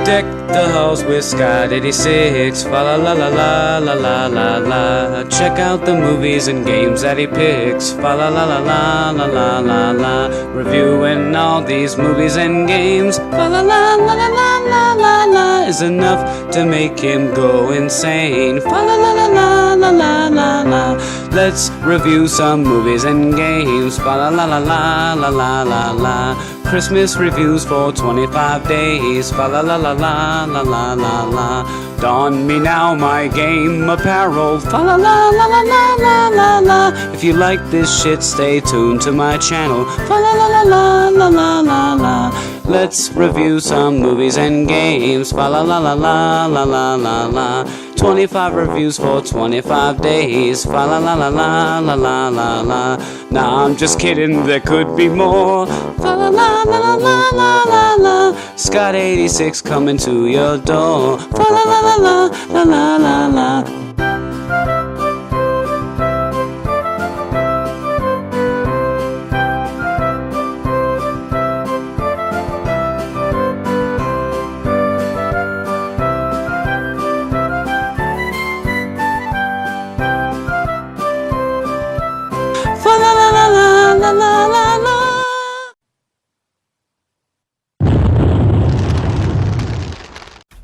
Deck the halls with Scott 86. Fa la la la la la la la la. Check out the movies and games that he picks. Fa la la la la la la la la. Reviewing all these movies and games. Fa la la la la la la la la is enough to make him go insane. Fa la la la la la la la la. Let's review some movies and games. Fa la la la la la la la la. Christmas reviews for 25 days. Fa la la la la la la la la. Don me now my game apparel. Fa la la la la la la la la. If you like this shit, stay tuned to my channel. Fa la la la la la la la la. Let's review some movies and games. Fa la la la la la la la la. 25 reviews for 25 days. Fa la la la la la la la la. Nah, I'm just kidding, there could be more. Fa la la la la la la la la. Scott 86 coming to your door. Fa la la la la la la la la.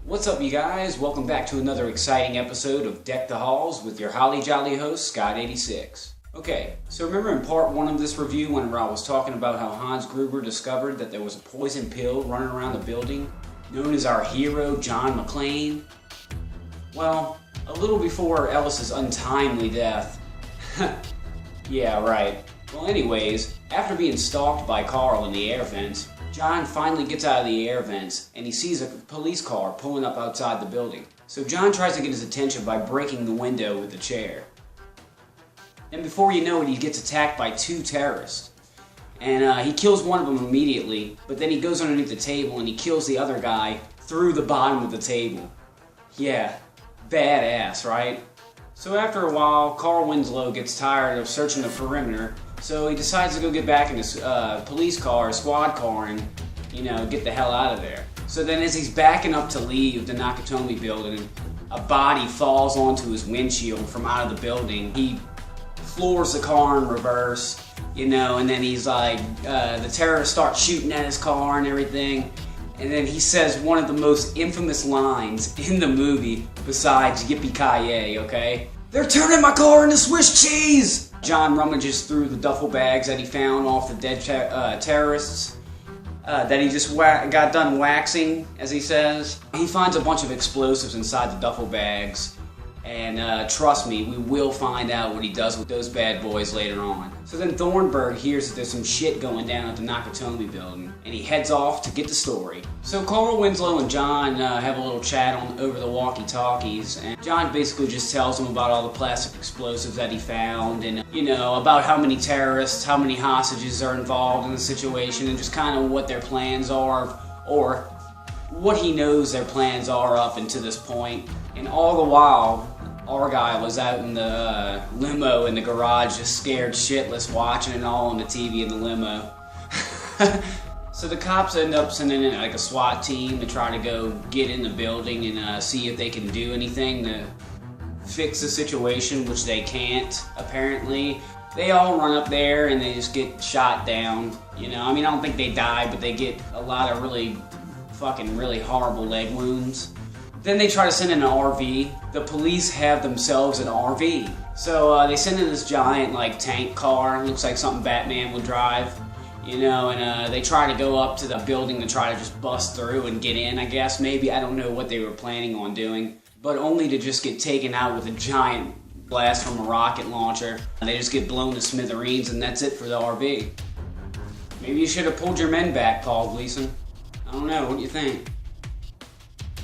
What's up, you guys? Welcome back to another exciting episode of Deck the Halls with your holly jolly host, Scott86. Okay, so remember in part 1 of this review when I was talking about how Hans Gruber discovered that there was a poison pill running around the building, known as our hero, John McClane? Well, a little before Ellis's untimely death. Yeah, right. Well, anyways, after being stalked by Carl in the air vents, John finally gets out of the air vents and he sees a police car pulling up outside the building. So John tries to get his attention by breaking the window with a chair. And before you know it, he gets attacked by 2 terrorists. And he kills one of them immediately, but then he goes underneath the table and he kills the other guy through the bottom of the table. Yeah, badass, right? So after a while, Carl Winslow gets tired of searching the perimeter, so he decides to go get back in his police car, squad car, and, get the hell out of there. So then as he's backing up to leave the Nakatomi building, a body falls onto his windshield from out of the building. He floors the car in reverse, and then he's like, the terrorists start shooting at his car and everything. And then he says one of the most infamous lines in the movie, besides yippee-ki-yay, okay? They're turning my car into Swiss cheese! John rummages through the duffel bags that he found off the dead terrorists that he just got done waxing, as he says. He finds a bunch of explosives inside the duffel bags, and trust me, we will find out what he does with those bad boys later on. So then Thornburg hears that there's some shit going down at the Nakatomi building, and he heads off to get the story. So Carl Winslow and John have a little chat over the walkie-talkies, and John basically just tells him about all the plastic explosives that he found, and about how many terrorists, how many hostages are involved in the situation, and just kind of what their plans are, or what he knows their plans are up until this point. And all the while, Argyle was out in the limo in the garage, just scared shitless, watching it all on the TV in the limo. So the cops end up sending in like a SWAT team to try to go get in the building and see if they can do anything to fix the situation, which they can't, apparently. They all run up there and they just get shot down. I don't think they die, but they get a lot of really horrible leg wounds. Then they try to send in an RV. The police have themselves an RV. So they send in this giant tank car. Looks like something Batman would drive. And they try to go up to the building to try to just bust through and get in, I guess. Maybe, I don't know what they were planning on doing. But only to just get taken out with a giant blast from a rocket launcher. And they just get blown to smithereens, and that's it for the RV. Maybe you should have pulled your men back, Paul Gleason. I don't know, what do you think?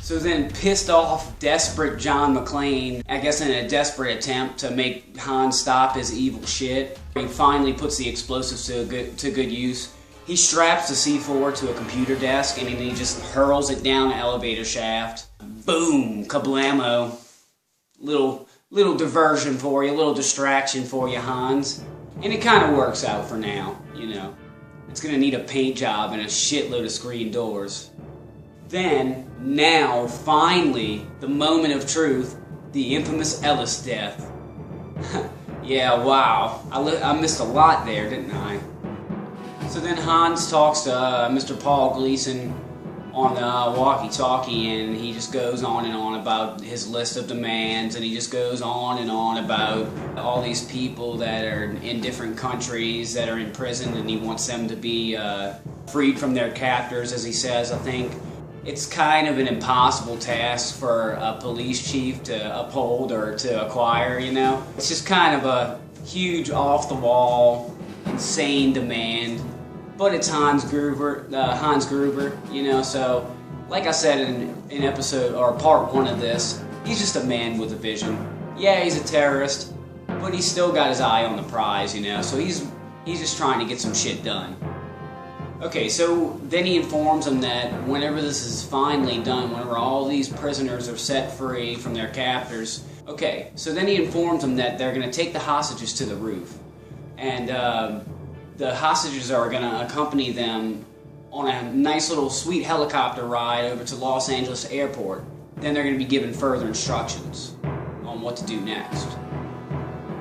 So then, pissed off, desperate John McClane, I guess in a desperate attempt to make Hans stop his evil shit, he finally puts the explosives to good use. He straps the C4 to a computer desk and then he just hurls it down an elevator shaft. Boom! Kablamo. Little diversion for you, little distraction for you, Hans. And it kind of works out for now, It's gonna need a paint job and a shitload of screen doors. Then, now, finally, the moment of truth, the infamous Ellis death. Yeah, wow. I missed a lot there, didn't I? So then Hans talks to Mr. Paul Gleason on the walkie-talkie, and he just goes on and on about his list of demands, and he just goes on and on about all these people that are in different countries that are in prison, and he wants them to be freed from their captors, as he says. I think it's kind of an impossible task for a police chief to uphold or to acquire, you know? It's just kind of a huge, off-the-wall, insane demand. But it's Hans Gruber, you know, so like I said in episode, or part 1 of this, he's just a man with a vision. Yeah, he's a terrorist, but he's still got his eye on the prize, you know, so he's just trying to get some shit done. Okay, so then he informs them that whenever this is finally done, whenever all these prisoners are set free from their captors, okay, so then he informs them that they're going to take the hostages to the roof. And the hostages are going to accompany them on a nice little sweet helicopter ride over to Los Angeles Airport. Then they're going to be given further instructions on what to do next.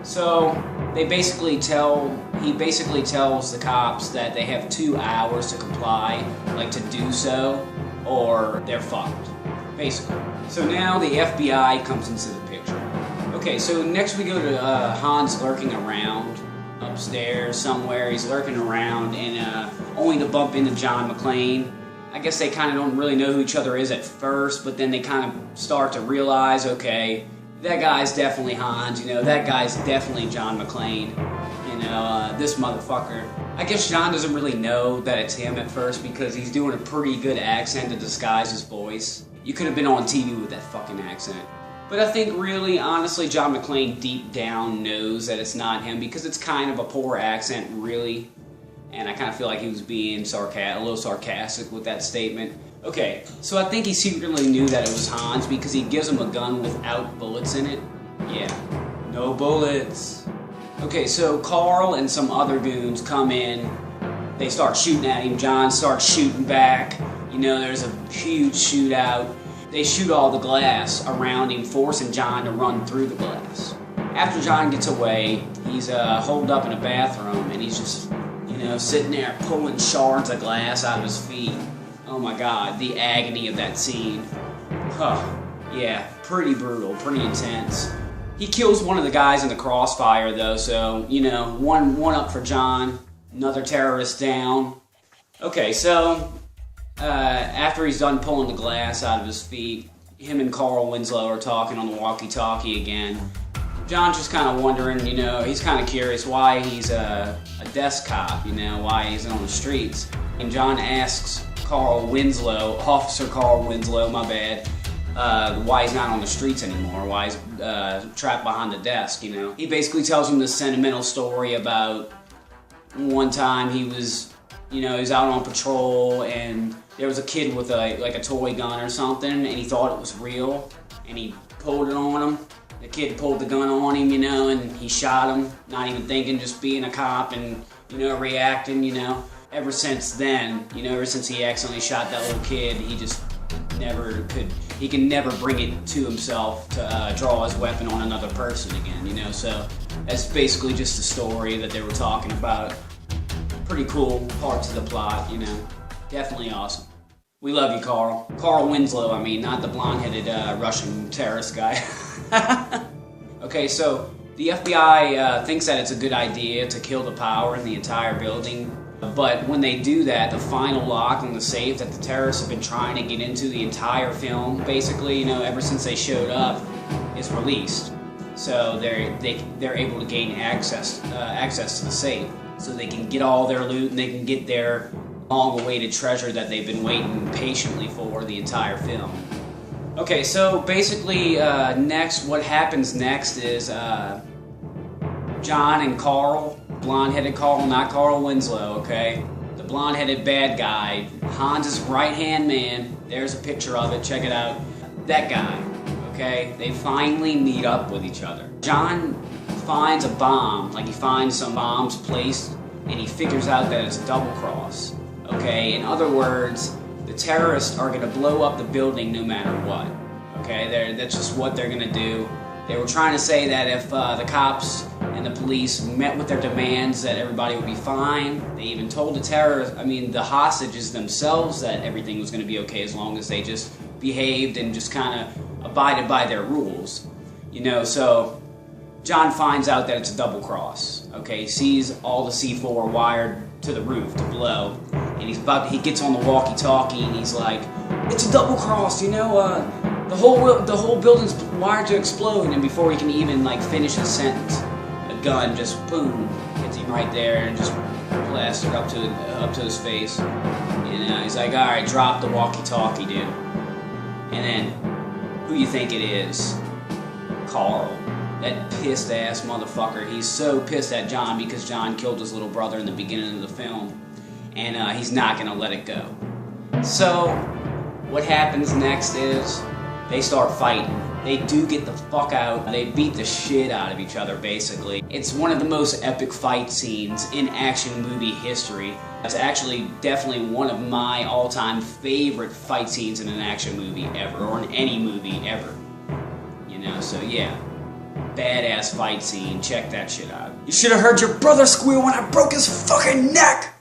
So he basically tells the cops that they have 2 hours to comply, like to do so, or they're fucked, basically. So now the FBI comes into the picture. Okay, so next we go to Hans lurking around upstairs somewhere. He's lurking around, and only to bump into John McClane. I guess they kind of don't really know who each other is at first, but then they kind of start to realize, okay, that guy's definitely Hans, you know, that guy's definitely John McClane, you know, this motherfucker. I guess John doesn't really know that it's him at first because he's doing a pretty good accent to disguise his voice. You could have been on TV with that fucking accent. But I think really, honestly, John McClane deep down knows that it's not him because it's kind of a poor accent, really. And I kind of feel like he was being a little sarcastic with that statement. Okay, so I think he secretly knew that it was Hans because he gives him a gun without bullets in it. Yeah, no bullets. Okay, so Carl and some other goons come in. They start shooting at him. John starts shooting back. You know, there's a huge shootout. They shoot all the glass around him, forcing John to run through the glass. After John gets away, he's holed up in a bathroom, and he's just, you know, sitting there pulling shards of glass out of his feet. Oh my God, the agony of that scene. Huh. Yeah, pretty brutal, pretty intense. He kills one of the guys in the crossfire, though, so, you know, one up for John, another terrorist down. Okay, so after he's done pulling the glass out of his feet, him and Carl Winslow are talking on the walkie-talkie again. John's just kind of wondering, you know, he's kind of curious why he's a desk cop, you know, why he's on the streets. And John asks Officer Carl Winslow, my bad, why he's not on the streets anymore, why he's trapped behind the desk, you know. He basically tells him this sentimental story about one time he was out on patrol and there was a kid with a toy gun or something, and he thought it was real, and he pulled it on him. The kid pulled the gun on him, you know, and he shot him, not even thinking, just being a cop and, you know, reacting, you know. Ever since then, you know, ever since he accidentally shot that little kid, he can never bring it to himself to draw his weapon on another person again, you know. So that's basically just the story that they were talking about. Pretty cool parts of the plot, you know. Definitely awesome. We love you, Carl. Carl Winslow, I mean, not the blonde-headed Russian terrorist guy. Okay, so the FBI thinks that it's a good idea to kill the power in the entire building, but when they do that, the final lock on the safe that the terrorists have been trying to get into the entire film, basically, you know, ever since they showed up, is released. So they're able to gain access to the safe, so they can get all their loot and they can get their long-awaited treasure that they've been waiting patiently for the entire film. Okay, so basically, what happens next is John and Carl, blonde-headed Carl, not Carl Winslow, okay? The blonde-headed bad guy, Hans' right-hand man, there's a picture of it, check it out. That guy, okay? They finally meet up with each other. John finds a bomb, like he finds some bombs placed, and he figures out that it's a double cross. Okay, in other words, the terrorists are going to blow up the building no matter what. Okay, that's just what they're going to do. They were trying to say that if the cops and the police met with their demands, that everybody would be fine. They even told the hostages themselves that everything was going to be okay as long as they just behaved and just kind of abided by their rules. You know, so John finds out that it's a double cross. Okay, he sees all the C4 wired to the roof to blow, and he gets on the walkie-talkie and he's like, "It's a double cross, you know. The whole building's wired to explode." And before he can even finish his sentence, a gun just boom hits him right there and just blasted up to his face. You know, he's like, "All right, drop the walkie-talkie, dude." And then, who you think it is? Carl. That pissed ass motherfucker. He's so pissed at John because John killed his little brother in the beginning of the film, and he's not gonna let it go. So, what happens next is they start fighting. They do get the fuck out. They beat the shit out of each other, basically. It's one of the most epic fight scenes in action movie history. It's actually definitely one of my all-time favorite fight scenes in an action movie ever, or in any movie ever. You know, so yeah. Badass fight scene. Check that shit out. You should have heard your brother squeal when I broke his fucking neck!